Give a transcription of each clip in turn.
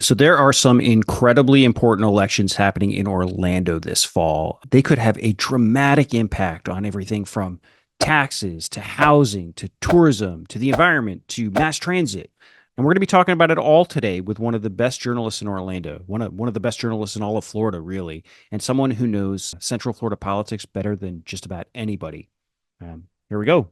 So there are some incredibly important elections happening in Orlando this fall. They could have a dramatic impact on everything from taxes to housing to tourism to the environment to mass transit. And we're going to be talking about it all today with one of the best journalists in Orlando, one of the best journalists in all of Florida, really, and someone who knows Central Florida politics better than just about anybody. Here we go.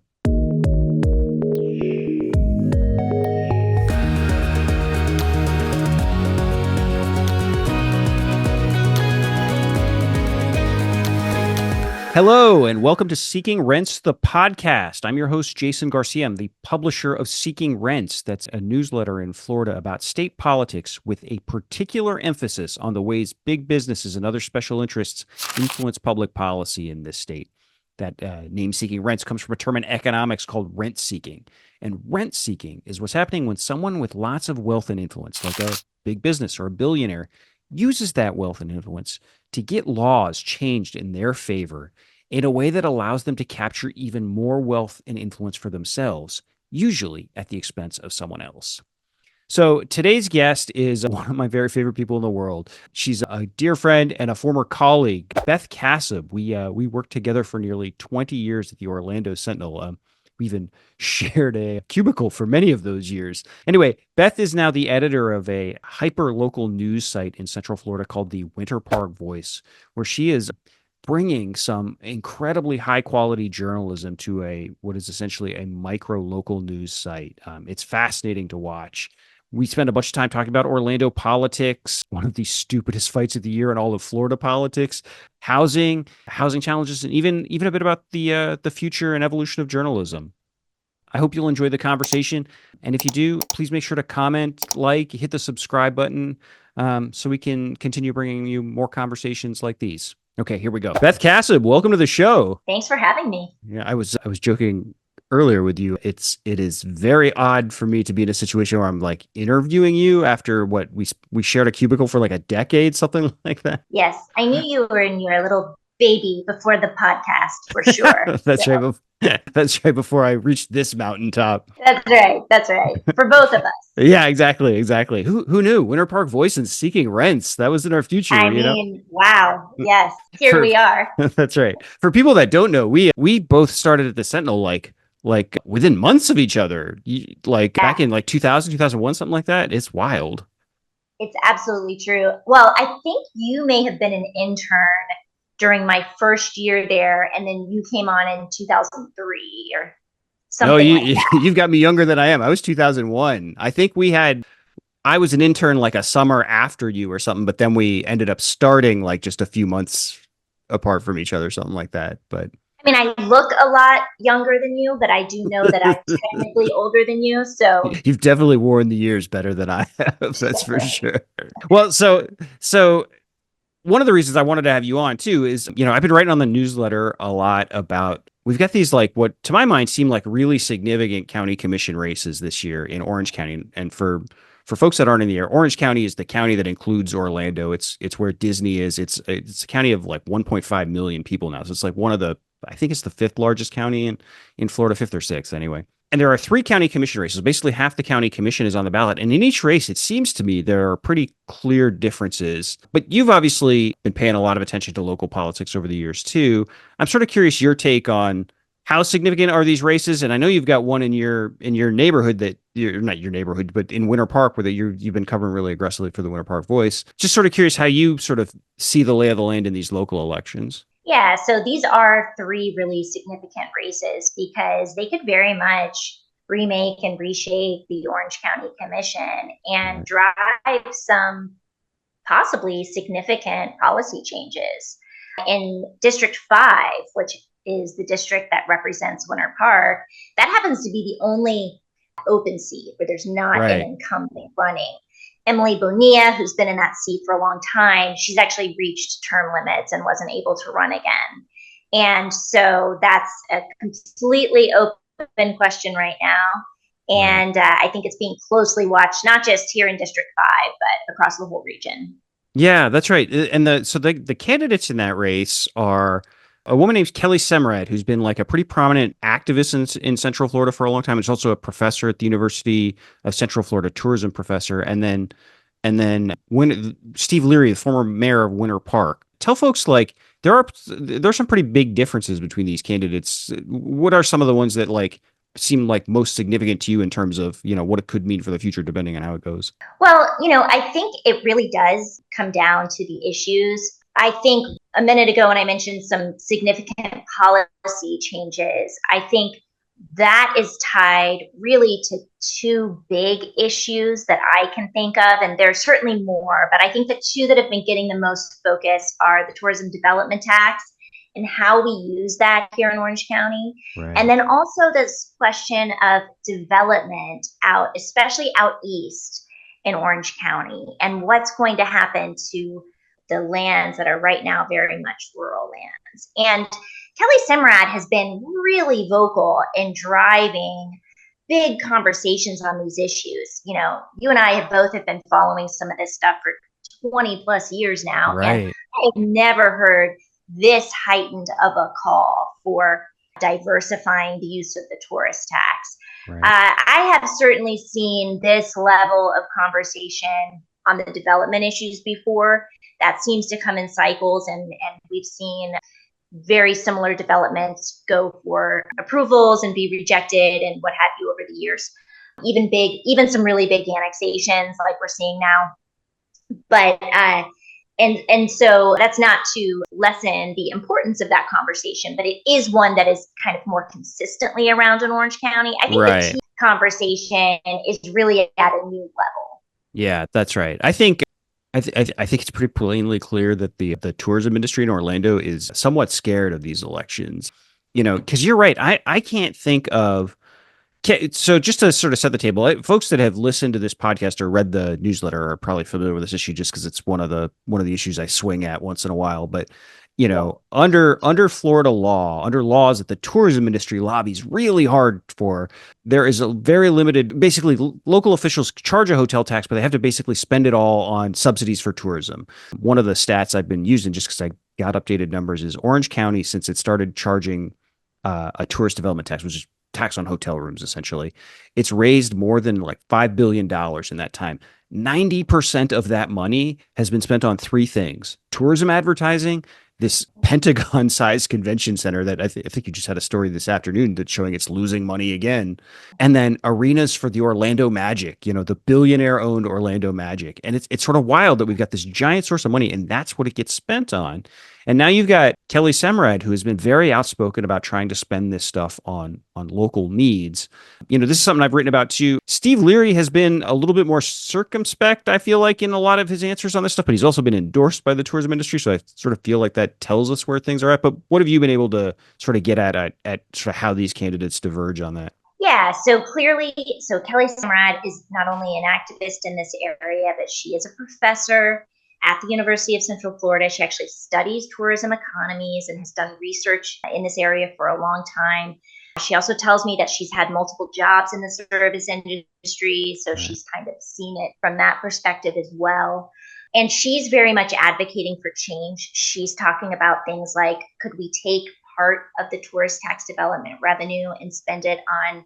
Hello, and welcome to Seeking Rents, the podcast. I'm your host, Jason Garcia. I'm the publisher of Seeking Rents. That's a newsletter in Florida about state politics with a particular emphasis on the ways big businesses and other special interests influence public policy in this state. That name Seeking Rents comes from a term in economics called rent seeking. And rent seeking is what's happening when someone with lots of wealth and influence, like a big business or a billionaire, uses that wealth and influence to get laws changed in their favor in a way that allows them to capture even more wealth and influence for themselves, usually at the expense of someone else. So today's guest is one of my very favorite people in the world. She's a dear friend and a former colleague, Beth Kassab. We worked together for nearly 20 years at the Orlando Sentinel. We even shared a cubicle for many of those years. Anyway, Beth is now the editor of a hyper-local news site in Central Florida called the Winter Park Voice, where she is bringing some incredibly high-quality journalism to what is essentially a micro-local news site. It's fascinating to watch. We spend a bunch of time talking about Orlando politics, one of the stupidest fights of the year in all of Florida politics, housing challenges, and even a bit about the future and evolution of journalism. I hope you'll enjoy the conversation. And if you do, please make sure to comment, hit the subscribe button so we can continue bringing you more conversations like these. Okay, here we go. Beth Kassab, welcome to the show. Thanks for having me. Yeah, I was joking earlier with you. It is very odd for me to be in a situation where I'm like interviewing you after what we shared a cubicle for like a decade, something like that. Yes, I knew you were in your little baby before the podcast, for sure. That's right. That's right before I reached this mountaintop. That's right. For both of us. Yeah, exactly. Who knew? Winter Park Voice and Seeking Rents. That was in our future. I mean, wow. Yes, here we are. That's right. For people that don't know, we both started at the Sentinel like within months of each other, back in like 2000, 2001, something like that. It's wild. It's absolutely true. Well, I think you may have been an intern during my first year there, and then you came on in 2003 or something like that. You've got me younger than I am. I was 2001. I think I was an intern like a summer after you or something, but then we ended up starting like just a few months apart from each other, something like that. But I mean, I look a lot younger than you, but I do know that I'm technically older than you. So you've definitely worn the years better than I have. That's for sure. Well, so one of the reasons I wanted to have you on too is, I've been writing on the newsletter a lot about, we've got these like what to my mind seem like really significant county commission races this year in Orange County. And for folks that aren't in the area, Orange County is the county that includes Orlando. It's where Disney is. It's a county of like 1.5 million people now. So it's like I think it's the fifth largest county in Florida, fifth or sixth anyway. And there are 3 county commission races. Basically, half the county commission is on the ballot. And in each race, it seems to me there are pretty clear differences. But you've obviously been paying a lot of attention to local politics over the years, too. I'm sort of curious your take on how significant are these races? And I know you've got one in your neighborhood that you're not your neighborhood, but in Winter Park, where you've been covering really aggressively for the Winter Park Voice. Just sort of curious how you sort of see the lay of the land in these local elections. Yeah, so these are 3 really significant races because they could very much remake and reshape the Orange County Commission and drive some possibly significant policy changes. In District 5, which is the district that represents Winter Park, that happens to be the only open seat where there's not an incumbent running. Emily Bonilla, who's been in that seat for a long time, she's actually reached term limits and wasn't able to run again. And so that's a completely open question right now. And I think it's being closely watched, not just here in District 5, but across the whole region. Yeah, that's right. And the candidates in that race are a woman named Kelly Semrad, who's been like a pretty prominent activist in Central Florida for a long time. She's also a professor at the University of Central Florida, tourism professor. And then And then when Steve Leary, the former mayor of Winter Park, tell folks like there's some pretty big differences between these candidates. What are some of the ones that like seem like most significant to you in terms of, what it could mean for the future, depending on how it goes? Well, I think it really does come down to the issues. I think a minute ago when I mentioned some significant policy changes, I think that is tied really to two big issues that I can think of. And there's certainly more, but I think the two that have been getting the most focus are the tourism development tax and how we use that here in Orange County. And Right. then also this question of development out, especially out east in Orange County, and what's going to happen to the lands that are right now very much rural lands. And Kelly Simrad has been really vocal in driving big conversations on these issues. You and I have been following some of this stuff for 20 plus years now, and Right. I've never heard this heightened of a call for diversifying the use of the tourist tax. Right. I have certainly seen this level of conversation on the development issues before. That seems to come in cycles, and we've seen very similar developments go for approvals and be rejected and what have you over the years. Even some really big annexations like we're seeing now. But and so that's not to lessen the importance of that conversation, but it is one that is kind of more consistently around in Orange County. I think the Right. tea conversation is really at a new level. Yeah, that's right. I think it's pretty plainly clear that the tourism industry in Orlando is somewhat scared of these elections. Because you're right. I can't think of. So just to sort of set the table, folks that have listened to this podcast or read the newsletter are probably familiar with this issue just because it's one of the issues I swing at once in a while. But under Florida law, under laws that the tourism industry lobbies really hard for, there is a very limited. Basically, local officials charge a hotel tax, but they have to basically spend it all on subsidies for tourism. One of the stats I've been using just because I got updated numbers is Orange County, since it started charging a tourist development tax, which is tax on hotel rooms, essentially. It's raised more than like $5 billion in that time. 90% of that money has been spent on three things: tourism advertising, this Pentagon sized convention center that I think you just had a story this afternoon that's showing it's losing money again. And then arenas for the Orlando Magic, the billionaire owned Orlando Magic. And it's sort of wild that we've got this giant source of money and that's what it gets spent on. And now you've got Kelly Semrad, who has been very outspoken about trying to spend this stuff on local needs. This is something I've written about too. Steve Leary has been a little bit more circumspect, I feel like, in a lot of his answers on this stuff, but he's also been endorsed by the tourism industry. So I sort of feel like that tells us where things are at. But what have you been able to sort of get at sort of how these candidates diverge on that? Yeah, so clearly, Kelly Simrad is not only an activist in this area, but she is a professor at the University of Central Florida. She actually studies tourism economies and has done research in this area for a long time. She also tells me that she's had multiple jobs in the service industry, so she's kind of seen it from that perspective as well. And she's very much advocating for change. She's talking about things like, could we take part of the tourist tax development revenue and spend it on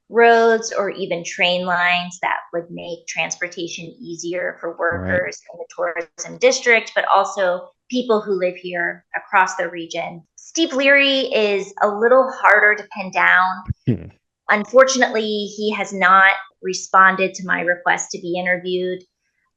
roads or even train lines that would make transportation easier for workers in the tourism district, but also people who live here across the region. Steve Leary is a little harder to pin down. Unfortunately, he has not responded to my request to be interviewed.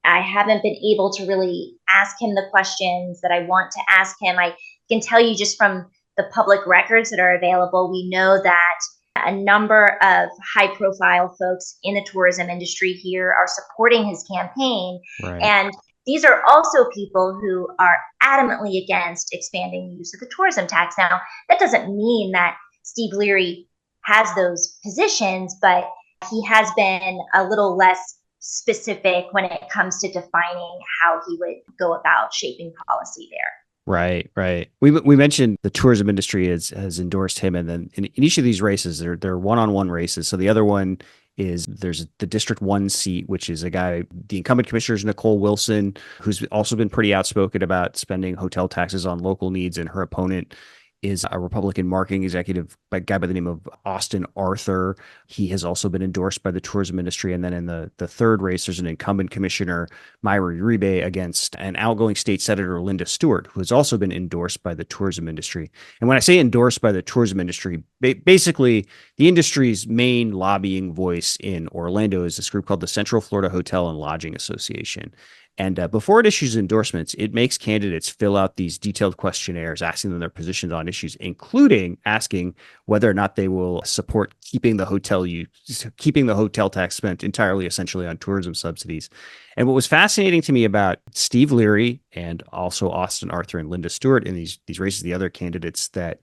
I haven't been able to really ask him the questions that I want to ask him. I can tell you just from the public records that are available, we know that a number of high-profile folks in the tourism industry here are supporting his campaign. Right. And these are also people who are adamantly against expanding the use of the tourism tax. Now, that doesn't mean that Steve Leary has those positions, but he has been a little less specific when it comes to defining how he would go about shaping policy there. Right, right. We mentioned the tourism industry has endorsed him, and then in each of these races, they're one-on-one races. So the other one is there's the District 1 seat, which is a guy, the incumbent commissioner is Nicole Wilson, who's also been pretty outspoken about spending hotel taxes on local needs, and her opponent is a Republican marketing executive, a guy by the name of Austin Arthur. He has also been endorsed by the tourism industry. And then in the third race, there's an incumbent commissioner, Myra Uribe, against an outgoing state senator, Linda Stewart, who has also been endorsed by the tourism industry. And when I say endorsed by the tourism industry, basically the industry's main lobbying voice in Orlando is this group called the Central Florida Hotel and Lodging Association. And before it issues endorsements, it makes candidates fill out these detailed questionnaires asking them their positions on issues, including asking whether or not they will support keeping the hotel tax spent entirely, essentially, on tourism subsidies. And what was fascinating to me about Steve Leary and also Austin Arthur and Linda Stewart in these races, the other candidates that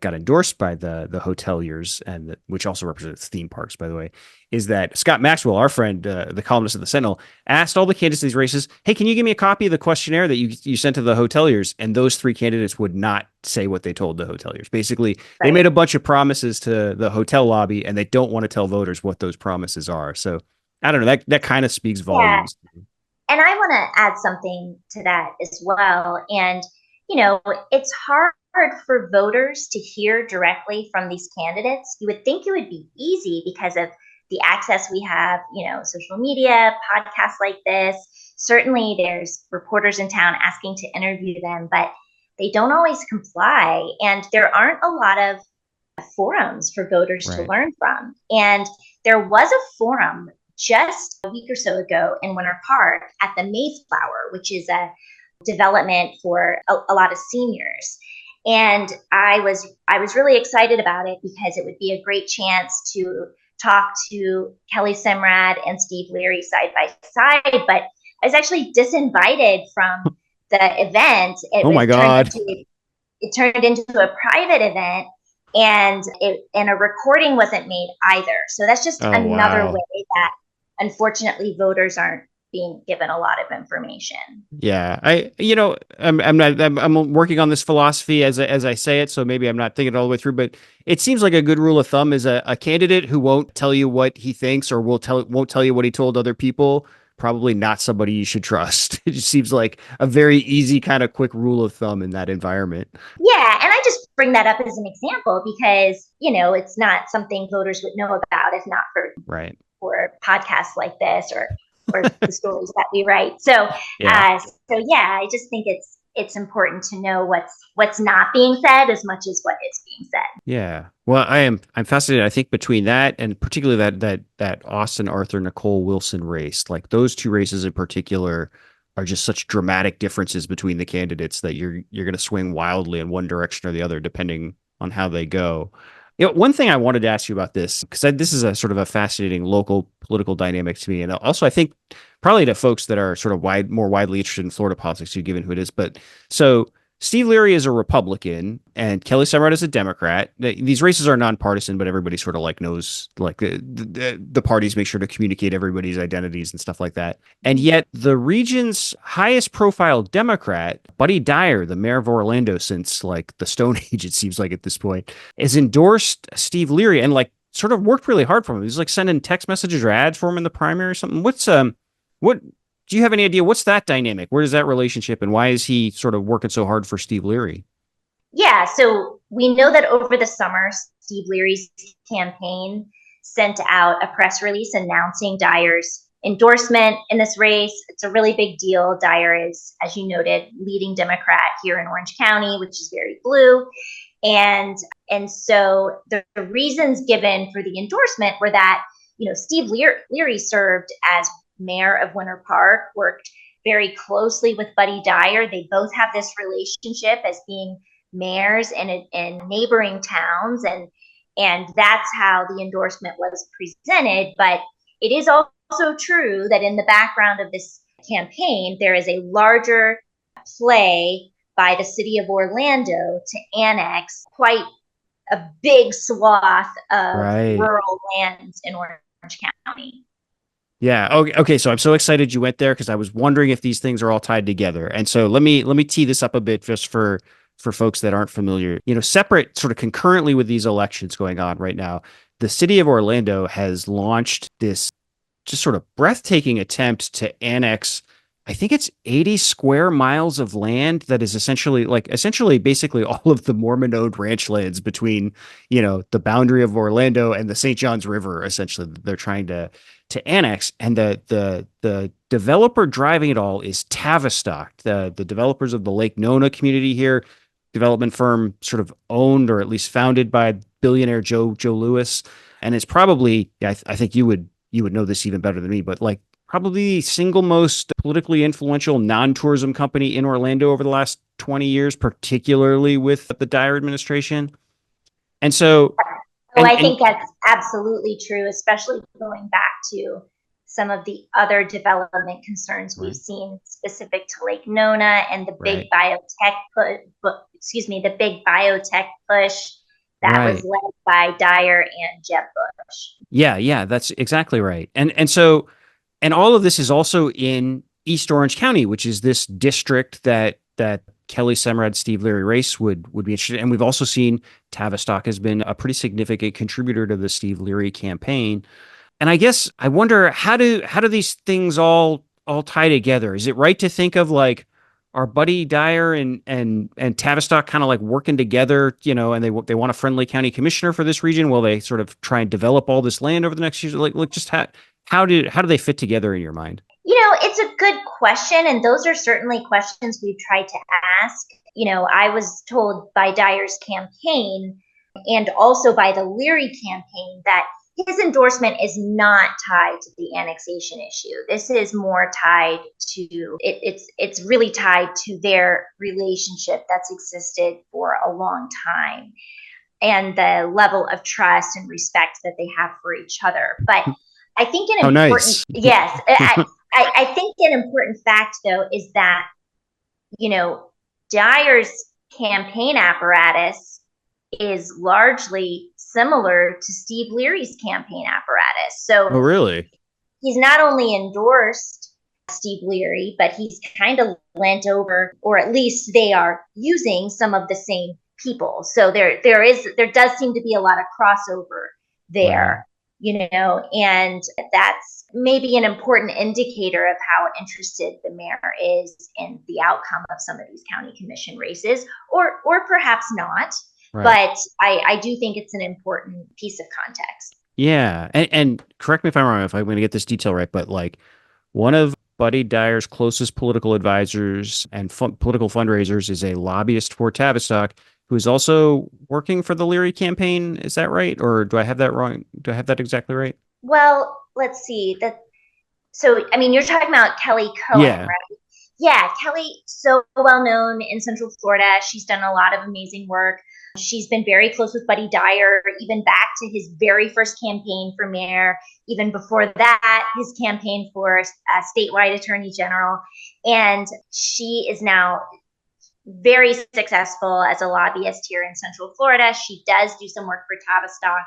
got endorsed by the hoteliers, and which also represents theme parks, by the way, is that Scott Maxwell, our friend, the columnist of the Sentinel, asked all the candidates in these races, hey, can you give me a copy of the questionnaire that you sent to the hoteliers? And those three candidates would not say what they told the hoteliers. Basically, they made a bunch of promises to the hotel lobby, and they don't want to tell voters what those promises are. So I don't know, that kind of speaks volumes. Yeah. And I want to add something to that as well. And, it's hard for voters to hear directly from these candidates. You would think it would be easy because of the access we have, social media, podcasts like this. Certainly there's reporters in town asking to interview them, but they don't always comply. And there aren't a lot of forums for voters to learn from. And there was a forum just a week or so ago in Winter Park at the Mayflower, which is a development for a lot of seniors. And I was really excited about it because it would be a great chance to talk to Kelly Simrad and Steve Leary side by side. But I was actually disinvited from the event. Oh my God. It turned into a private event, and a recording wasn't made either. So that's just another way that unfortunately voters aren't being given a lot of information. Yeah, I'm working on this philosophy as I say it, so maybe I'm not thinking it all the way through, but it seems like a good rule of thumb is a candidate who won't tell you what he thinks or won't tell you what he told other people, probably not somebody you should trust. It just seems like a very easy kind of quick rule of thumb in that environment. Yeah, and I just bring that up as an example because, it's not something voters would know about if not for podcasts like this or the stories that we write. So, I just think it's important to know what's not being said as much as what is being said. Yeah. Well, I'm fascinated. I think between that and particularly that Austin Arthur Nicole Wilson race, like those two races in particular are just such dramatic differences between the candidates that you're going to swing wildly in one direction or the other depending on how they go. One thing I wanted to ask you about this, because this is a sort of a fascinating local political dynamic to me. And also, I think probably to folks that are sort of more widely interested in Florida politics, given who it is. But so Steve Leary is a Republican and Kelly Simrad is a Democrat. These races are nonpartisan, but everybody sort of knows the parties make sure to communicate everybody's identities and stuff like that. And yet the region's highest profile Democrat, Buddy Dyer, the mayor of Orlando since the Stone Age, it seems like at this point, has endorsed Steve Leary and sort of worked really hard for him. He's sending text messages or ads for him in the primary or something. What do you have any idea? What's that dynamic? Where is that relationship? And why is he sort of working so hard for Steve Leary? Yeah, so we know that over the summer, Steve Leary's campaign sent out a press release announcing Dyer's endorsement in this race. It's a really big deal. Dyer is, as you noted, leading Democrat here in Orange County, which is very blue. And so the reasons given for the endorsement were that, Steve Leary served as mayor of Winter Park, worked very closely with Buddy Dyer. They both have this relationship as being mayors in neighboring towns, and that's how the endorsement was presented. But it is also true that in the background of this campaign, there is a larger play by the city of Orlando to annex quite a big swath of rural lands in Orange County. Yeah. Okay. So I'm so excited you went there because I was wondering if these things are all tied together. And so let me tee this up a bit just for folks that aren't familiar. Separate, sort of concurrently with these elections going on right now, the city of Orlando has launched this just sort of breathtaking attempt to annex I think it's 80 square miles of land that is essentially basically all of the Mormon owned ranch lands between, the boundary of Orlando and the St. Johns River, essentially that they're trying to annex. And the developer driving it all is Tavistock, the developers of the Lake Nona community here, development firm sort of owned or at least founded by billionaire Joe Lewis. And it's probably, I think you would know this even better than me, but like probably the single most politically influential non-tourism company in Orlando over the last 20 years, particularly with the Dyer administration. And so, Oh, and, I and think that's absolutely true, especially going back to some of the other development concerns we've right, seen specific to Lake Nona and the big right, biotech the big biotech push that was right. led by Dyer and Jeb Bush. Yeah, that's exactly right. And all of this is also in East Orange County, which is this district that Kelly Semrad, Steve Leary race would be interested in. And we've also seen Tavistock has been a pretty significant contributor to the Steve Leary campaign. And I guess I wonder how do these things all tie together? Is it right to think of like are Buddy Dyer and Tavistock kind of like working together, and they want a friendly county commissioner for this region while they sort of try and develop all this land over the next years? Like just how do they fit together in your mind? It's a good question, and those are certainly questions we've tried to ask. I was told by Dyer's campaign and also by the Leary campaign that his endorsement is not tied to the annexation issue. This is more tied to it's really tied to their relationship that's existed for a long time and the level of trust and respect that they have for each other. But I think Oh, an important nice. yes, I think an important fact though is that Dyer's campaign apparatus is largely similar to Steve Leary's campaign apparatus. Oh, So really? he's not only endorsed Steve Leary, but he's kind of lent over, or at least they are using some of the same people. So there does seem to be a lot of crossover Right. there, and that's maybe an important indicator of how interested the mayor is in the outcome of some of these county commission races, or perhaps not. Right. But I do think it's an important piece of context. Yeah. And correct me if I'm wrong if I'm going to get this detail right, but like one of Buddy Dyer's closest political advisors and political fundraisers is a lobbyist for Tavistock who is also working for the Leary campaign. Is that right? Or do I have that wrong? Do I have that exactly right? Well, let's see. So I mean, you're talking about Kelly Cohen, Yeah. right? Yeah, Kelly, so well known in Central Florida. She's done a lot of amazing work. She's been very close with Buddy Dyer, even back to his very first campaign for mayor, even before that, his campaign for statewide attorney general. And she is now very successful as a lobbyist here in Central Florida. She does do some work for Tavistock.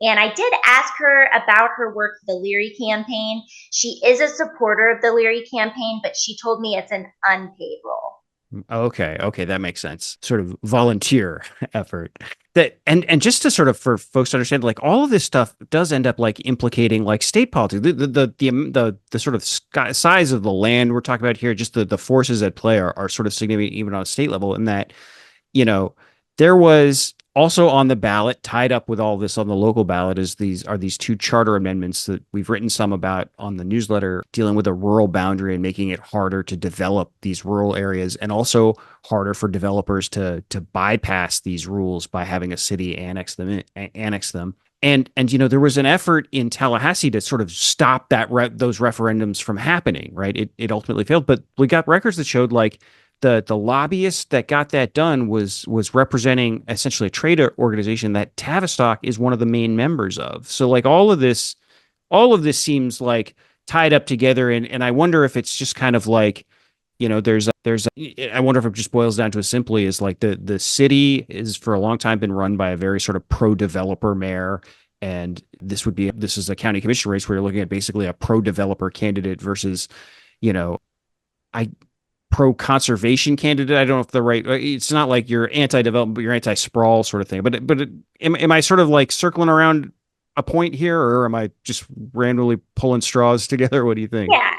And I did ask her about her work for the Leary campaign. She is a supporter of the Leary campaign, but she told me it's an unpaid role. Okay, that makes sense. Sort of volunteer effort. And just to sort of for folks to understand, like all of this stuff does end up like implicating like state politics. The sort of size of the land we're talking about here, just the forces at play are sort of significant even on a state level. In that, you know, there was also on the ballot, tied up with all this on the local ballot, is these two charter amendments that we've written some about on the newsletter, dealing with a rural boundary and making it harder to develop these rural areas, and also harder for developers to bypass these rules by having a city annex them. And there was an effort in Tallahassee to sort of stop those referendums from happening. Right, it ultimately failed, but we got records that showed like the lobbyist that got that done was representing essentially a trade organization that Tavistock is one of the main members of. So like all of this seems like tied up together, and I wonder if it's just kind of like, I wonder if it just boils down to as simply as like the city is for a long time been run by a very sort of pro-developer mayor. And this is a county commission race where you're looking at basically a pro-developer candidate versus, you know, I pro-conservation candidate. I don't know if the right. It's not like you're anti-development, but you're anti-sprawl sort of thing. Am I sort of like circling around a point here, or am I just randomly pulling straws together? What do you think? Yeah.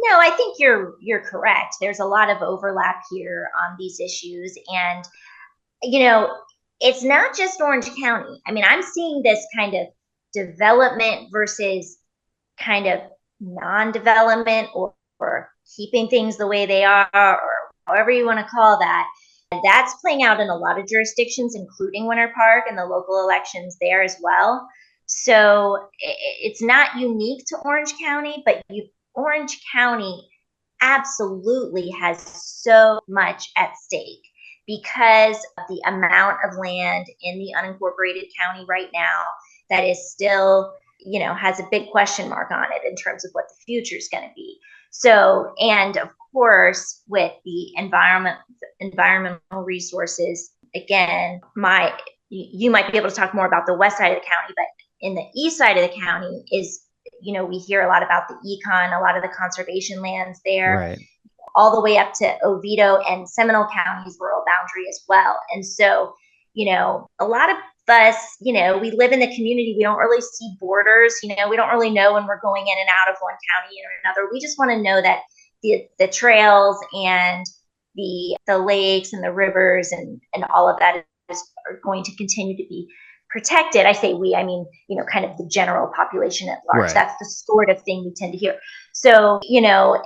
No, I think you're correct. There's a lot of overlap here on these issues, and you know, it's not just Orange County. I mean, I'm seeing this kind of development versus kind of non-development, or keeping things the way they are, or however you want to call that. And that's playing out in a lot of jurisdictions, including Winter Park and the local elections there as well. So it's not unique to Orange County, but Orange County absolutely has so much at stake because of the amount of land in the unincorporated county right now that is still, has a big question mark on it in terms of what the future is going to be. So, and of course, with the environmental resources, again, you might be able to talk more about the west side of the county, but in the east side of the county is, we hear a lot about the econ, a lot of the conservation lands there. Right. All the way up to Oviedo and Seminole County's rural boundary as well. And so, a lot of us, we live in the community. We don't really see borders. We don't really know when we're going in and out of one county or another. We just want to know that the trails and the lakes and the rivers and all of that are going to continue to be protected. I say we, I mean, kind of the general population at large. Right. That's the sort of thing we tend to hear. So,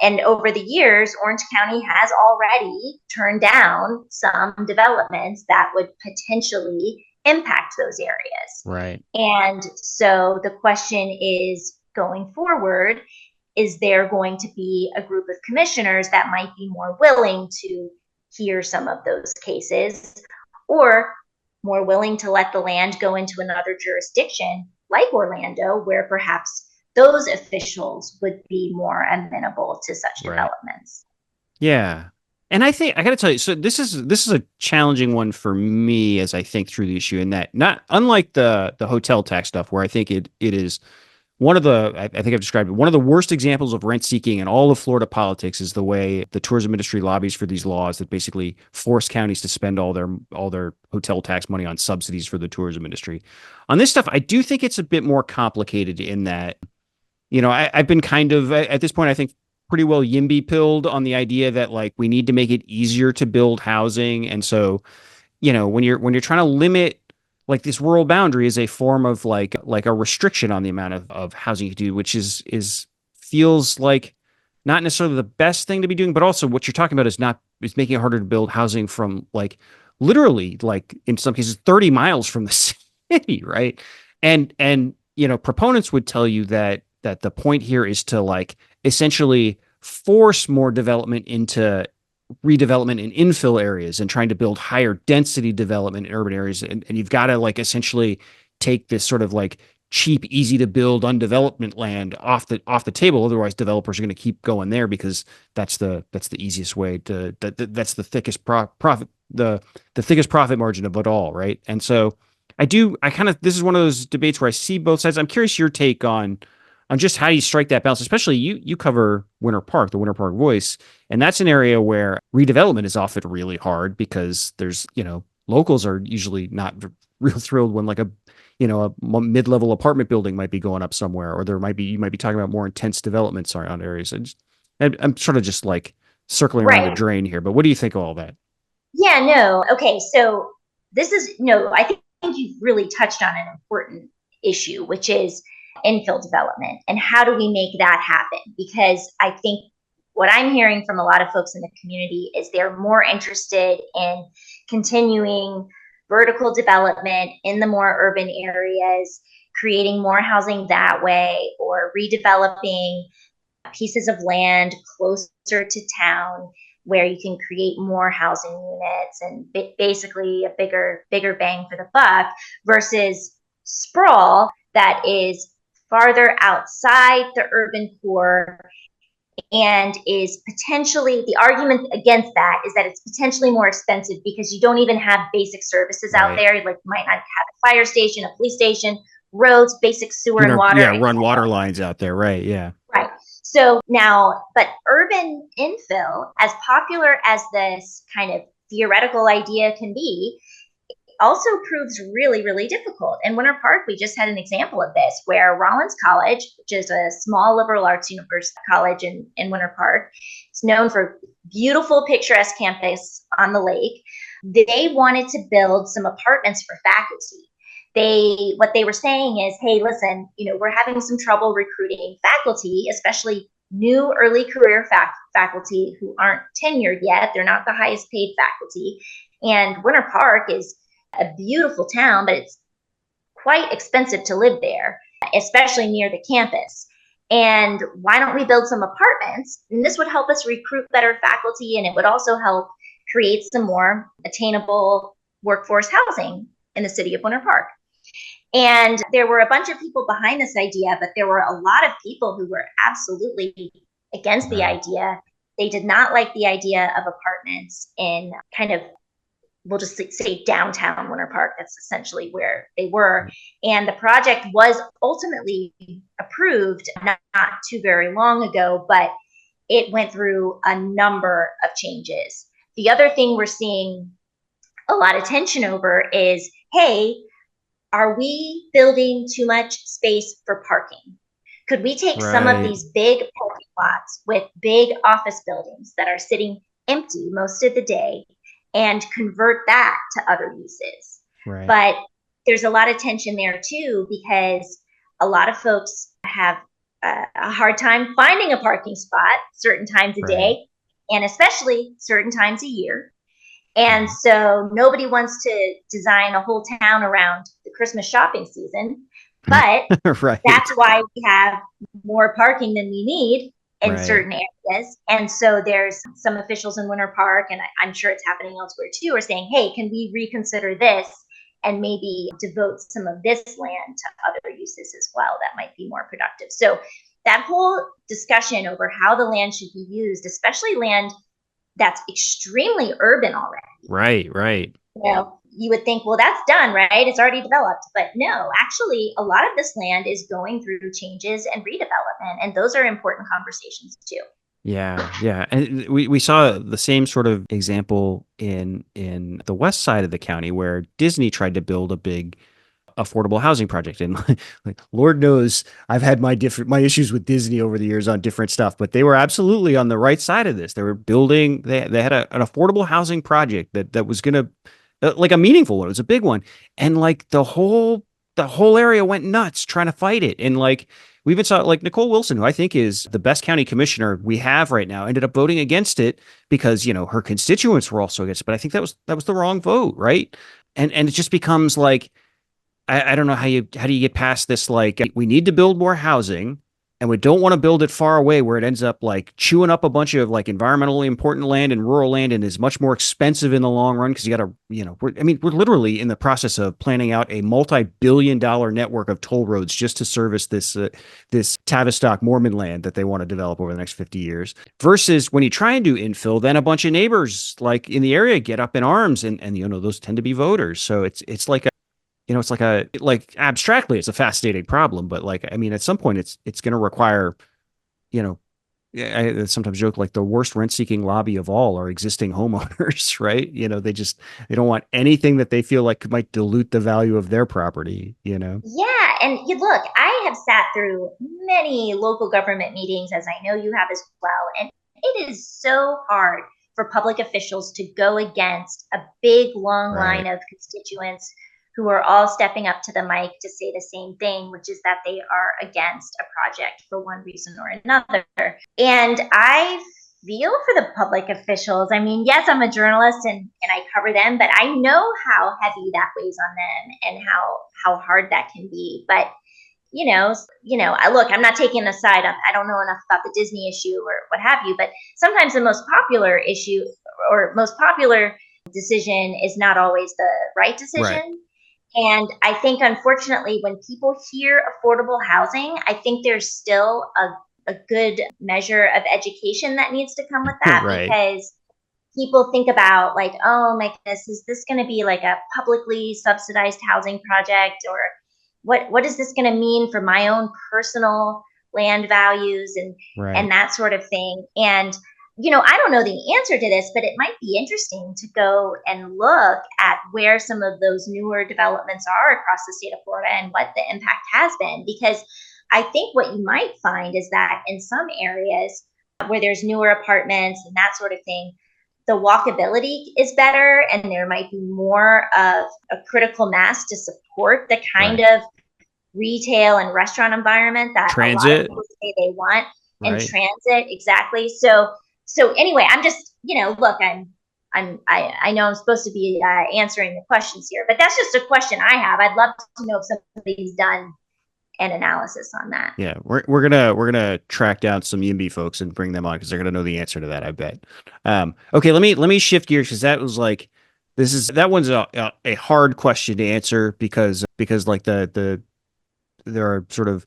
and over the years, Orange County has already turned down some developments that would potentially impact those areas. Right. And so the question is, going forward, is there going to be a group of commissioners that might be more willing to hear some of those cases, or more willing to let the land go into another jurisdiction like Orlando, where perhaps those officials would be more amenable to such developments. Yeah. And I think I got to tell you, so this is a challenging one for me as I think through the issue, in that, not unlike the hotel tax stuff, where I think it is one of the, I think I've described it, one of the worst examples of rent seeking in all of Florida politics is the way the tourism industry lobbies for these laws that basically force counties to spend all their hotel tax money on subsidies for the tourism industry. On this stuff, I do think it's a bit more complicated in that, I've been kind of, at this point, I think pretty well YIMBY pilled on the idea that, like, we need to make it easier to build housing. And so, when you're trying to limit, like, this rural boundary is a form of like a restriction on the amount of housing you can do, which feels like not necessarily the best thing to be doing, but also what you're talking about is making it harder to build housing from, like, literally, like, in some cases 30 miles from the city, right? And proponents would tell you that the point here is to, like, essentially force more development into redevelopment in infill areas and trying to build higher density development in urban areas. And you've got to, like, essentially take this sort of, like, cheap, easy to build undevelopment land off the table. Otherwise, developers are going to keep going there because that's the easiest way that's the thickest profit, the thickest profit margin of it all. Right. And so this is one of those debates where I see both sides. I'm curious your take on just how you strike that balance, especially you cover Winter Park, the Winter Park Voice. And that's an area where redevelopment is often really hard because there's, locals are usually not real thrilled when, like, a mid-level apartment building might be going up somewhere, or you might be talking about more intense developments around areas. I'm sort of just, like, circling around the drain here, but what do you think of all that? Yeah, no. Okay. So I think you've really touched on an important issue, which is infill development and how do we make that happen? Because I think what I'm hearing from a lot of folks in the community is they're more interested in continuing vertical development in the more urban areas, creating more housing that way, or redeveloping pieces of land closer to town where you can create more housing units and basically a bigger bang for the buck, versus sprawl that is farther outside the urban core and is potentially, the argument against that is that it's potentially more expensive because you don't even have basic services out there. Like, you might not have a fire station, a police station, roads, basic sewer and water. Yeah, run water lines out there, right? Yeah. Right. So now, but urban infill, as popular as this kind of theoretical idea can be, also proves really, really difficult. In Winter Park, we just had an example of this where Rollins College, which is a small liberal arts university college in Winter Park, it's known for beautiful, picturesque campus on the lake. They wanted to build some apartments for faculty. What they were saying is, hey, listen, we're having some trouble recruiting faculty, especially new early career faculty who aren't tenured yet. They're not the highest paid faculty. And Winter Park is a beautiful town, but it's quite expensive to live there, especially near the campus. And why don't we build some apartments? And this would help us recruit better faculty, and it would also help create some more attainable workforce housing in the city of Winter Park. And there were a bunch of people behind this idea, but there were a lot of people who were absolutely against the idea. They did not like the idea of apartments in kind of, we'll just say downtown Winter Park. That's essentially where they were. And the project was ultimately approved not too very long ago, but it went through a number of changes. The other thing we're seeing a lot of tension over is, hey, are we building too much space for parking? Could we take some of these big parking lots with big office buildings that are sitting empty most of the day and convert that to other uses? Right. But there's a lot of tension there too, because a lot of folks have a hard time finding a parking spot certain times a day, and especially certain times a year. And so nobody wants to design a whole town around the Christmas shopping season. But that's why we have more parking than we need in certain areas. And so there's some officials in Winter Park, and I'm sure it's happening elsewhere too, are saying, hey, can we reconsider this and maybe devote some of this land to other uses as well that might be more productive? So that whole discussion over how the land should be used, especially land that's extremely urban already. Right. You would think, well, that's done, right? It's already developed. But no, actually, a lot of this land is going through changes and redevelopment. And those are important conversations too. Yeah. And we saw the same sort of example in the west side of the county where Disney tried to build a big affordable housing project. And like, Lord knows I've had my issues with Disney over the years on different stuff, but they were absolutely on the right side of this. They were building, they had an affordable housing project that was going to, like a meaningful one. It was a big one. And like the whole area went nuts trying to fight it. And like, we even saw like Nicole Wilson, who I think is the best county commissioner we have right now, ended up voting against it because, her constituents were also against it. But I think that was the wrong vote. Right. And it just becomes like, I don't know how do you get past this? Like, we need to build more housing, and we don't want to build it far away where it ends up like chewing up a bunch of like environmentally important land and rural land, and is much more expensive in the long run because you got to, we're literally in the process of planning out a multi-billion-dollar network of toll roads just to service this Tavistock Mormon land that they want to develop over the next 50 years. Versus when you try and do infill, then a bunch of neighbors like in the area get up in arms, and those tend to be voters. So it's like abstractly, it's a fascinating problem, but at some point it's going to require, I sometimes joke like the worst rent seeking lobby of all are existing homeowners, right? They don't want anything that they feel like might dilute the value of their property, Yeah. And look, I have sat through many local government meetings, as I know you have as well. And it is so hard for public officials to go against a big, long line of constituents who are all stepping up to the mic to say the same thing, which is that they are against a project for one reason or another. And I feel for the public officials. I mean, yes, I'm a journalist and I cover them, but I know how heavy that weighs on them and how hard that can be. But I'm not taking a side. I don't know enough about the Disney issue or what have you, but sometimes the most popular issue or most popular decision is not always the right decision. Right. And I think, unfortunately, when people hear affordable housing, I think there's still a good measure of education that needs to come with that because people think about like, oh my goodness, is this going to be like a publicly subsidized housing project, or what is this going to mean for my own personal land values and that sort of thing? And I don't know the answer to this, but it might be interesting to go and look at where some of those newer developments are across the state of Florida and what the impact has been. Because I think what you might find is that in some areas where there's newer apartments and that sort of thing, the walkability is better and there might be more of a critical mass to support the kind of retail and restaurant environment that transit. A lot of people say they want. And transit, exactly. So anyway, I'm just, look, I know I'm supposed to be answering the questions here, but that's just a question I have. I'd love to know if somebody's done an analysis on that. Yeah, we're gonna track down some YIMBY folks and bring them on because they're gonna know the answer to that, I bet. Okay, let me shift gears because that was like that one's a hard question to answer because like there are sort of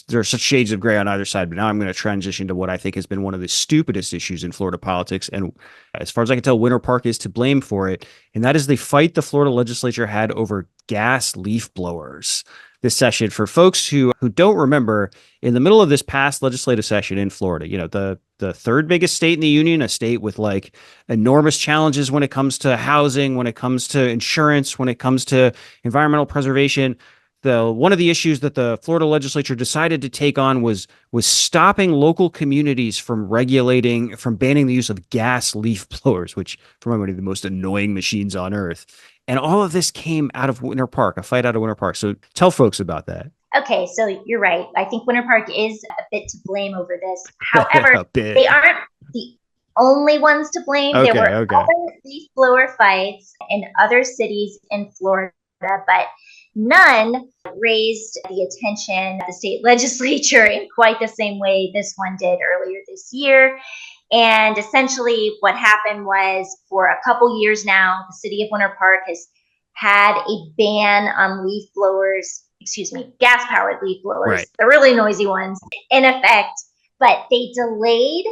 there are such shades of gray on either side. But now I'm going to transition to what I think has been one of the stupidest issues in Florida politics, and as far as I can tell, Winter Park is to blame for it, and that is the fight the Florida legislature had over gas leaf blowers this session. For folks who don't remember, in the middle of this past legislative session in Florida, the third biggest state in the union, a state with like enormous challenges when it comes to housing, when it comes to insurance, when it comes to environmental preservation. One of the issues that the Florida legislature decided to take on was stopping local communities from banning the use of gas leaf blowers, which for my money, the most annoying machines on earth. And all of this came out of Winter Park, a fight out of Winter Park. So tell folks about that. Okay, so you're right. I think Winter Park is a bit to blame over this. However, they aren't the only ones to blame. Okay, there were other leaf blower fights in other cities in Florida, but none raised the attention of the state legislature in quite the same way this one did earlier this year. And essentially what happened was, for a couple years now, the city of Winter Park has had a ban on gas-powered leaf blowers, the really noisy ones, in effect, but they delayed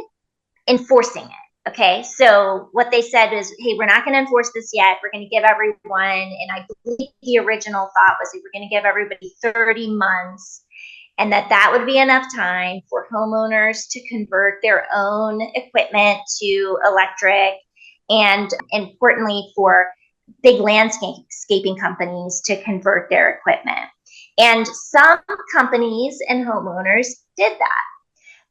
enforcing it. Okay, so what they said is, hey, we're not going to enforce this yet. We're going to give everyone, and I believe the original thought was that we're going to give everybody 30 months, and that would be enough time for homeowners to convert their own equipment to electric, and importantly, for big landscaping companies to convert their equipment. And some companies and homeowners did that,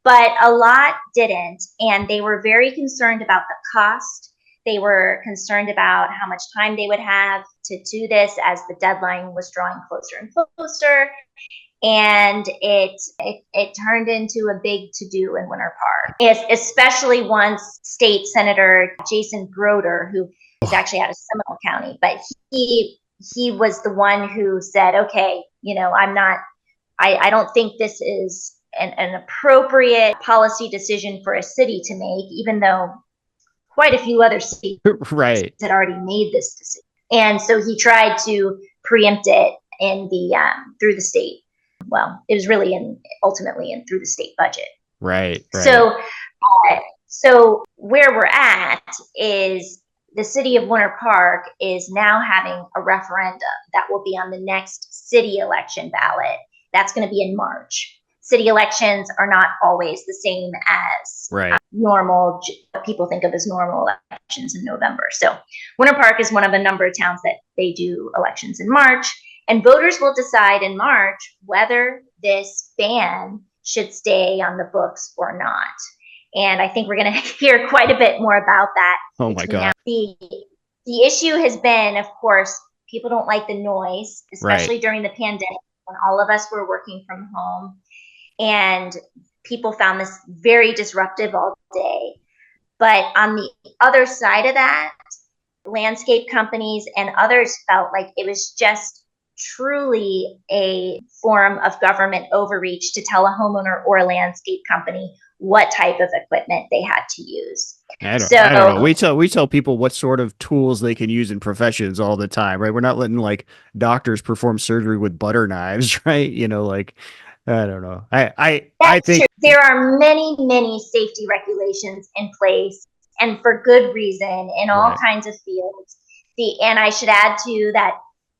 but a lot didn't. And they were very concerned about the cost. They were concerned about how much time they would have to do this as the deadline was drawing closer and closer. And it turned into a big to-do in Winter Park, especially once State Senator Jason Broder, who is actually out of Seminole County, but he was the one who said, okay, I don't think this is an appropriate policy decision for a city to make, even though quite a few other states had already made this decision. And so he tried to preempt it in through the state. Well, it was really ultimately through the state budget. Right. So where we're at is the city of Winter Park is now having a referendum that will be on the next city election ballot. That's going to be in March. City elections are not always the same as normal, what people think of as normal elections in November. So Winter Park is one of a number of towns that they do elections in March, and voters will decide in March whether this ban should stay on the books or not. And I think we're going to hear quite a bit more about that. Oh my God. The issue has been, of course, people don't like the noise, especially during the pandemic when all of us were working from home. And people found this very disruptive all day. But on the other side of that, landscape companies and others felt like it was just truly a form of government overreach to tell a homeowner or a landscape company what type of equipment they had to use. I don't know. We tell people what sort of tools they can use in professions all the time, right? We're not letting like doctors perform surgery with butter knives, right? I don't know. I think there are many safety regulations in place, and for good reason, in all kinds of fields. And I should add too that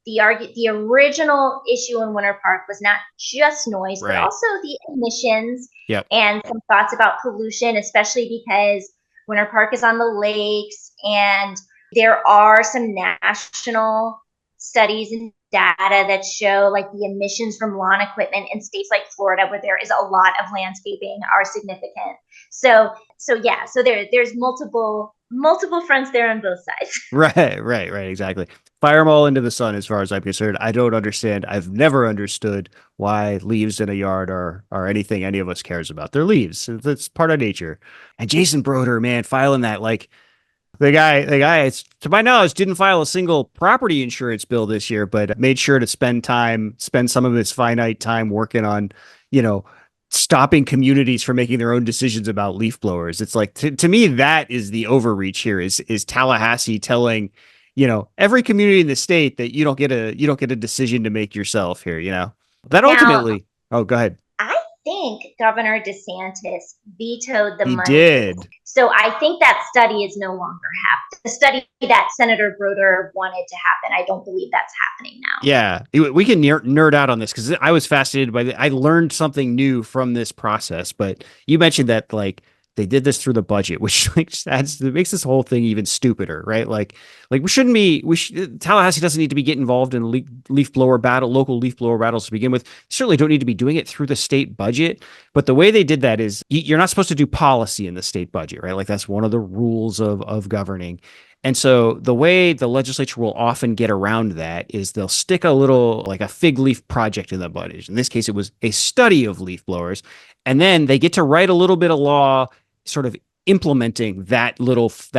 the original issue in Winter Park was not just noise, but also the emissions and some thoughts about pollution, especially because Winter Park is on the lakes, and there are some national studies and data that show like the emissions from lawn equipment in states like Florida, where there is a lot of landscaping, are significant. So there's multiple fronts there on both sides. Right, exactly. Fire them all into the sun as far as I'm concerned. I don't understand. I've never understood why leaves in a yard are anything any of us cares about. They're leaves. It's part of nature. And Jason Broder, man, filing that like the guy, it's, to my knowledge, didn't file a single property insurance bill this year, but made sure to spend some of his finite time working on, you know, stopping communities from making their own decisions about leaf blowers. It's like, to me, that is the overreach here is Tallahassee telling, every community in the state that you don't get a decision to make yourself here, that Now, ultimately, oh, go ahead. I think Governor DeSantis vetoed the He money. did. So I think that study is no longer happening. The study that Senator Broder wanted to happen, I don't believe that's happening now. Yeah, we can nerd out on this because I was fascinated by I learned something new from this process. But you mentioned that like they did this through the budget, which like it makes this whole thing even stupider, right? Like we shouldn't be. Tallahassee doesn't need to be getting involved in local leaf blower battles to begin with. You certainly don't need to be doing it through the state budget. But the way they did that is you're not supposed to do policy in the state budget, right? Like that's one of the rules of governing. And so the way the legislature will often get around that is they'll stick a little like a fig leaf project in the budget. In this case, it was a study of leaf blowers. And then they get to write a little bit of law sort of implementing that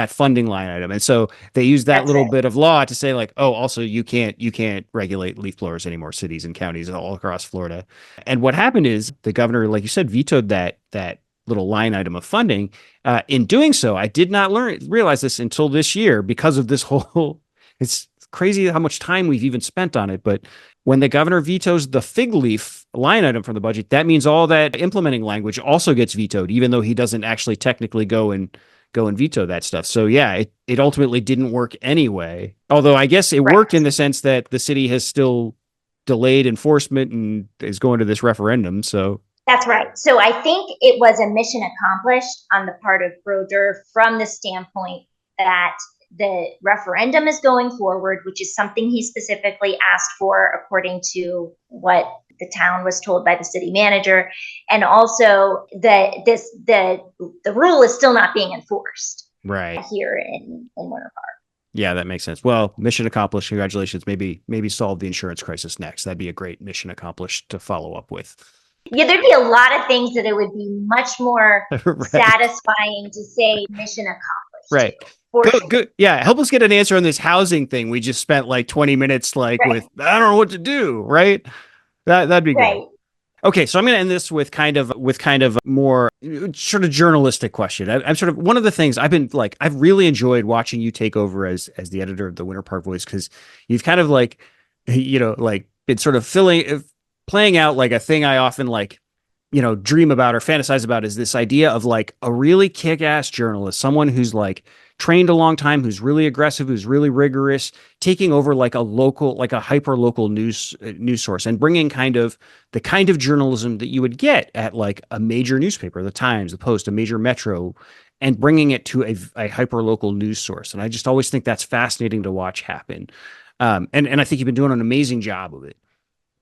funding line item. And so they use that little bit of law to say like, oh, also you can't regulate leaf blowers anymore, cities and counties all across Florida. And what happened is the governor, like you said, vetoed that little line item of funding. In doing so, I did not realize this until this year because of this whole. It's crazy how much time we've even spent on it. But when the governor vetoes the fig leaf line item from the budget, that means all that implementing language also gets vetoed, even though he doesn't actually technically go and veto that stuff. So yeah, it ultimately didn't work anyway. Although I guess it worked in the sense that the city has still delayed enforcement and is going to this referendum. So. That's right. So I think it was a mission accomplished on the part of Broder from the standpoint that the referendum is going forward, which is something he specifically asked for according to what the town was told by the city manager. And also the rule is still not being enforced right here in Winter Park. Yeah, that makes sense. Well, mission accomplished. Congratulations. Maybe solve the insurance crisis next. That'd be a great mission accomplished to follow up with. Yeah, there'd be a lot of things that it would be much more right. satisfying to say mission accomplished. Right. Good. Yeah. Help us get an answer on this housing thing. We just spent like 20 minutes with, I don't know what to do. Right. That'd be great. Okay. So I'm going to end this with kind of more sort of journalistic question. I'm sort of one of the things I've really enjoyed watching you take over as the editor of the Winter Park Voice, because you've kind of been sort of playing out like a thing I often dream about or fantasize about, is this idea of like a really kick-ass journalist, someone who's like trained a long time, who's really aggressive, who's really rigorous, taking over like a hyper local news source and bringing the kind of journalism that you would get at like a major newspaper, the Times, the Post, a major metro, and bringing it to a hyper local news source. And I just always think that's fascinating to watch happen. And I think you've been doing an amazing job of it.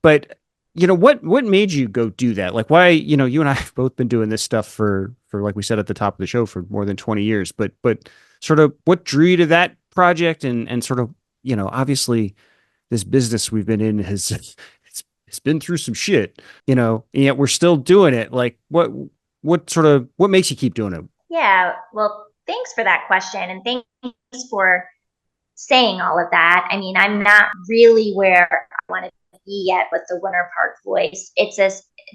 But what made you go do that? Like why, you and I have both been doing this stuff for like we said at the top of the show, for more than 20 years, but sort of what drew you to that project and sort of, obviously this business we've been in it's been through some shit, and yet we're still doing it. Like what makes you keep doing it? Yeah. Well, thanks for that question. And thanks for saying all of that. I mean, I'm not really where I want to be yet with the Winter Park Voice.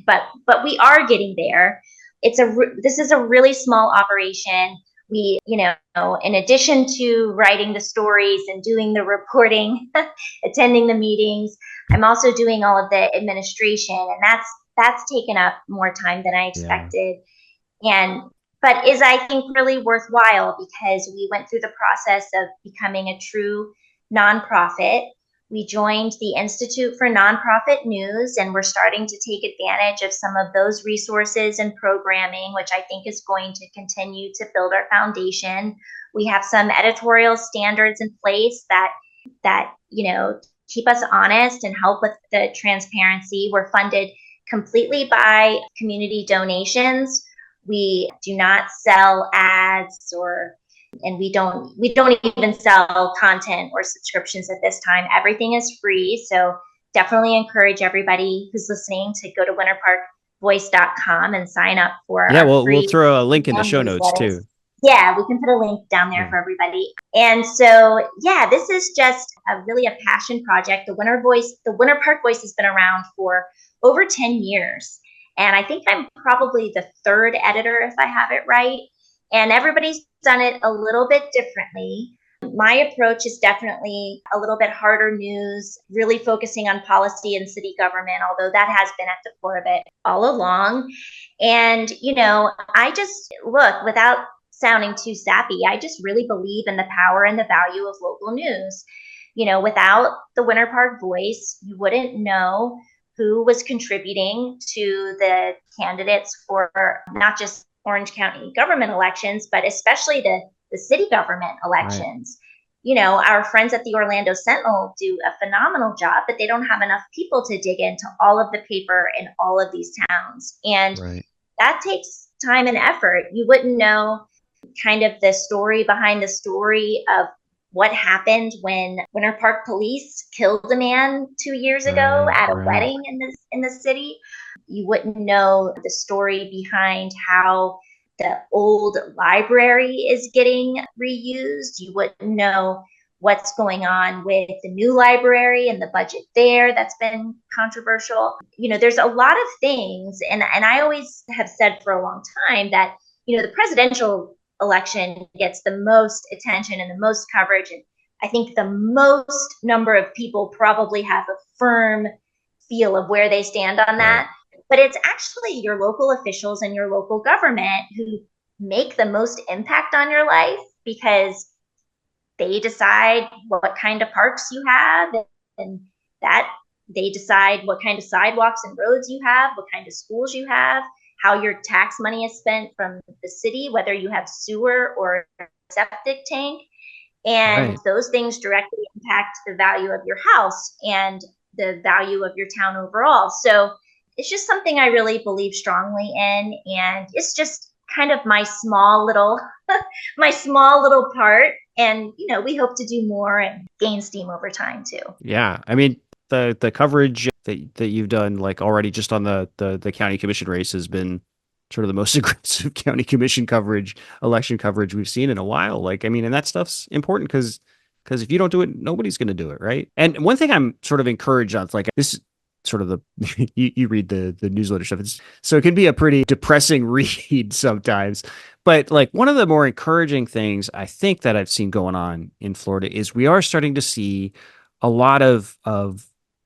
But we are getting there. This is a really small operation. We, in addition to writing the stories and doing the reporting, attending the meetings, I'm also doing all of the administration, and that's taken up more time than I expected. Yeah. But is, I think, really worthwhile because we went through the process of becoming a true nonprofit. We joined the Institute for Nonprofit News, and we're starting to take advantage of some of those resources and programming, which I think is going to continue to build our foundation. We have some editorial standards in place that keep us honest and help with the transparency. We're funded completely by community donations. We do not sell ads and we don't even sell content or subscriptions at this time. Everything is free. So definitely encourage everybody who's listening to go to winterparkvoice.com and sign up for Yeah, our we'll free throw a link in the show notes newsletters. too. Yeah, we can put a link down there for everybody. And so, yeah, this is just really a passion project. The Winter Park Voice has been around for over 10 years. And I think I'm probably the third editor, if I have it right. And everybody's done it a little bit differently. My approach is definitely a little bit harder news, really focusing on policy and city government, although that has been at the core of it all along. And, I just without sounding too sappy, I just really believe in the power and the value of local news. Without the Winter Park Voice, you wouldn't know who was contributing to the candidates for not just Orange County government elections, but especially the city government elections. Right. Our friends at the Orlando Sentinel do a phenomenal job, but they don't have enough people to dig into all of the paper in all of these towns. And that takes time and effort. You wouldn't know kind of the story behind the story of what happened when Winter Park police killed a man 2 years ago at a wedding in the city. You wouldn't know the story behind how the old library is getting reused. You wouldn't know what's going on with the new library and the budget there that's been controversial. There's a lot of things. And I always have said for a long time that, the presidential election gets the most attention and the most coverage. And I think the most number of people probably have a firm feel of where they stand on that. But it's actually your local officials and your local government who make the most impact on your life, because they decide what kind of parks you have, and that they decide what kind of sidewalks and roads you have, what kind of schools you have, how your tax money is spent from the city, whether you have sewer or septic tank. And those things directly impact the value of your house and the value of your town overall. So it's just something I really believe strongly in. And it's just kind of my small little part. And, we hope to do more and gain steam over time too. Yeah. I mean, the coverage that you've done, like already just on the county commission race, has been sort of the most aggressive county commission coverage, election coverage we've seen in a while. And that stuff's important because if you don't do it, nobody's going to do it. Right. And one thing I'm sort of encouraged on, it's like this sort of you read the newsletter stuff. So it can be a pretty depressing read sometimes. But like one of the more encouraging things I think that I've seen going on in Florida is we are starting to see a lot of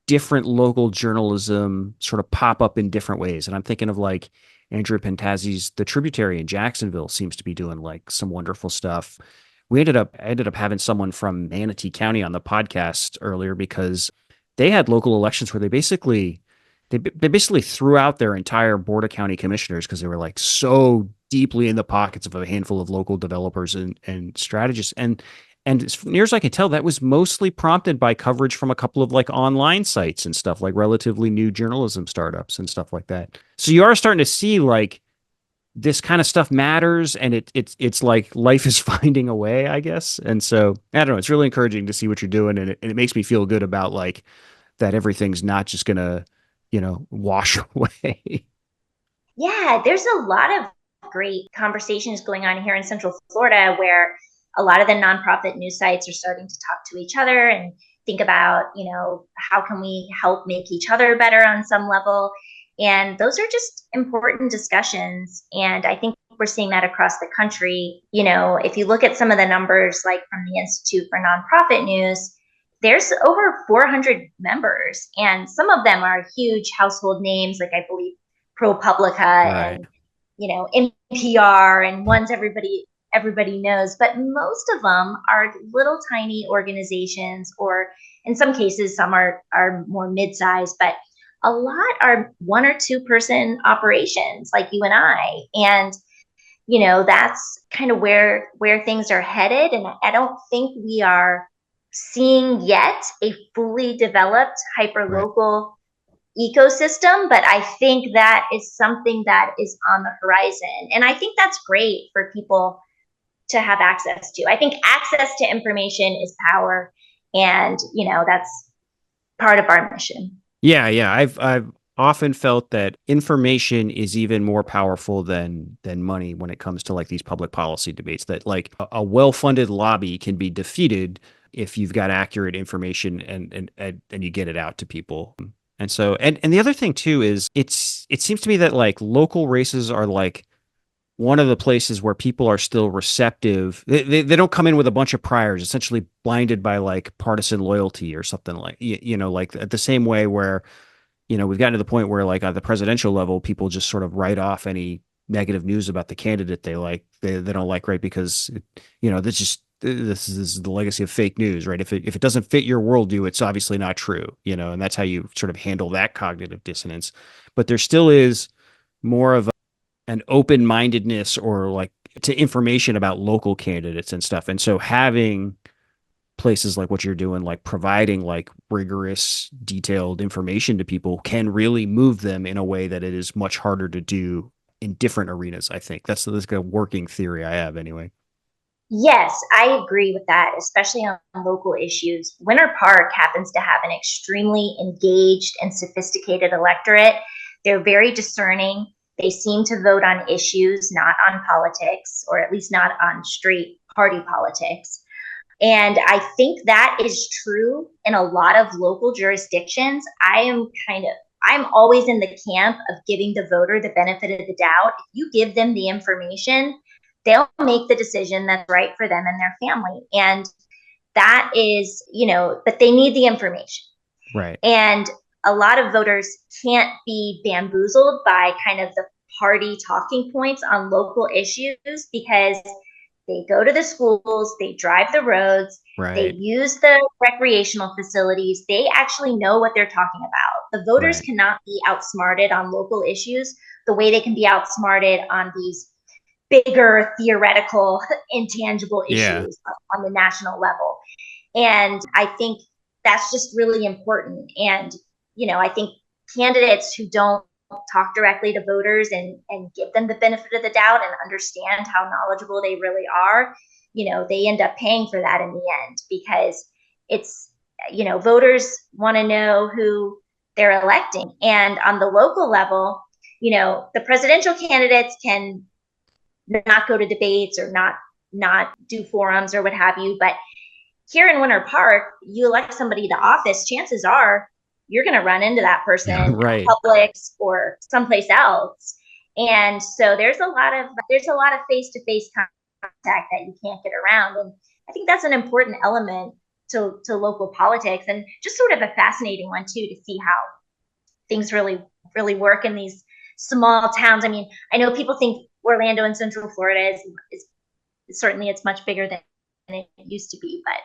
different local journalism sort of pop up in different ways. And I'm thinking of like Andrew Pentazzi's The Tributary in Jacksonville seems to be doing like some wonderful stuff. I ended up having someone from Manatee County on the podcast earlier because they had local elections where they basically threw out their entire board of county commissioners because they were like so deeply in the pockets of a handful of local developers and strategists. And as near as I can tell, that was mostly prompted by coverage from a couple of like online sites and stuff, like relatively new journalism startups and stuff like that. So you are starting to see like this kind of stuff matters, and it's like life is finding a way, I guess. And so I don't know, it's really encouraging to see what you're doing, and it makes me feel good about like that everything's not just gonna, wash away. Yeah, there's a lot of great conversations going on here in Central Florida where a lot of the nonprofit news sites are starting to talk to each other and think about, how can we help make each other better on some level. And those are just important discussions. And I think we're seeing that across the country. If you look at some of the numbers, like from the Institute for Nonprofit News, there's over 400 members, and some of them are huge household names, like I believe ProPublica and, NPR, and ones everybody everybody knows, but most of them are little tiny organizations, or in some cases, some are more mid-sized, but a lot are 1 or 2 person operations like you and I. And that's kind of where things are headed. And I don't think we are seeing yet a fully developed hyper Right. local ecosystem, but I think that is something that is on the horizon. And I think that's great for people to have access to. I think access to information is power. And, that's part of our mission. Yeah, yeah. I've often felt that information is even more powerful than money when it comes to like these public policy debates. That like a well-funded lobby can be defeated if you've got accurate information and you get it out to people. And so and the other thing too is it seems to me that like local races are like one of the places where people are still receptive. They don't come in with a bunch of priors, essentially blinded by like partisan loyalty or something like, like the same way where, we've gotten to the point where like at the presidential level, people just sort of write off any negative news about the candidate they don't like, right? Because, this is the legacy of fake news, right? If it doesn't fit your worldview, it's obviously not true, and that's how you sort of handle that cognitive dissonance. But there still is more of an open-mindedness or like to information about local candidates and stuff. And so having places like what you're doing, like providing like rigorous, detailed information to people can really move them in a way that it is much harder to do in different arenas. I think that's a working theory I have anyway. Yes, I agree with that, especially on local issues. Winter Park happens to have an extremely engaged and sophisticated electorate. They're very discerning. They seem to vote on issues, not on politics, or at least not on straight party politics. And I think that is true in a lot of local jurisdictions. I'm always in the camp of giving the voter the benefit of the doubt. If you give them the information, they'll make the decision that's right for them and their family. And that is, but they need the information. Right. And a lot of voters can't be bamboozled by kind of the party talking points on local issues, because they go to the schools, they drive the roads, they Right. use the recreational facilities. They actually know what they're talking about. The voters Right. cannot be outsmarted on local issues the way they can be outsmarted on these bigger theoretical, intangible Yeah. issues on the national level. And I think that's just really important. And, I think candidates who don't talk directly to voters and give them the benefit of the doubt and understand how knowledgeable they really are, they end up paying for that in the end, because it's, voters want to know who they're electing. And on the local level, the presidential candidates can not go to debates or not do forums or what have you. But here in Winter Park, you elect somebody to office, chances are you're going to run into that person at Right. Publix or someplace else. And so there's a lot of face-to-face contact that you can't get around. And I think that's an important element to local politics, and just sort of a fascinating one too, to see how things really, really work in these small towns. I mean, I know people think Orlando and Central Florida is certainly, it's much bigger than it used to be, but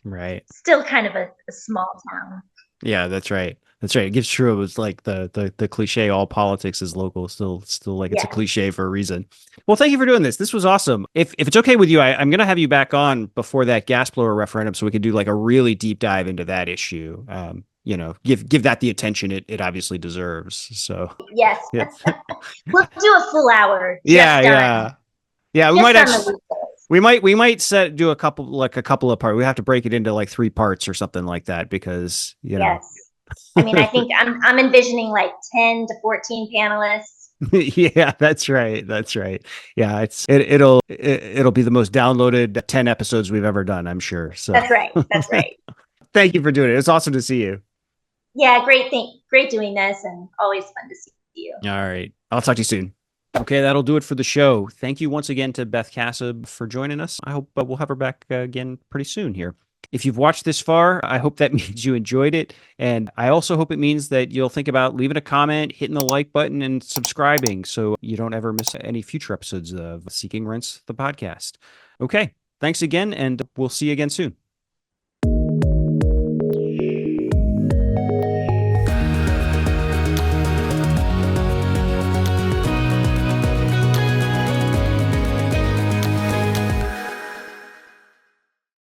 Right. still kind of a small town. Yeah, that's right. That's right. It gives true. It was like the cliche, all politics is local. Still like it's a Yeah. cliche for a reason. Well, thank you for doing this. This was awesome. If it's okay with you, I'm gonna have you back on before that gas blower referendum so we could do like a really deep dive into that issue. Give that the attention it obviously deserves. So Yes. yeah. We'll do a full hour Yeah, yeah. Yeah, we might just on the actually weekdays. we might do a couple of parts. We have to break it into like 3 parts or something like that because, Yes. I mean, I think I'm envisioning like 10 to 14 panelists. Yeah, that's right. That's right. Yeah, it'll be the most downloaded 10 episodes we've ever done, I'm sure. So That's right. That's right. thank you for doing it. It's awesome to see you. Yeah, great thing. Great doing this, and always fun to see you. All right. I'll talk to you soon. Okay, that'll do it for the show. Thank you once again to Beth Kassab for joining us. I hope we'll have her back again pretty soon here. If you've watched this far, I hope that means you enjoyed it. And I also hope it means that you'll think about leaving a comment, hitting the like button, and subscribing so you don't ever miss any future episodes of Seeking Rents, the podcast. Okay. Thanks again, and we'll see you again soon.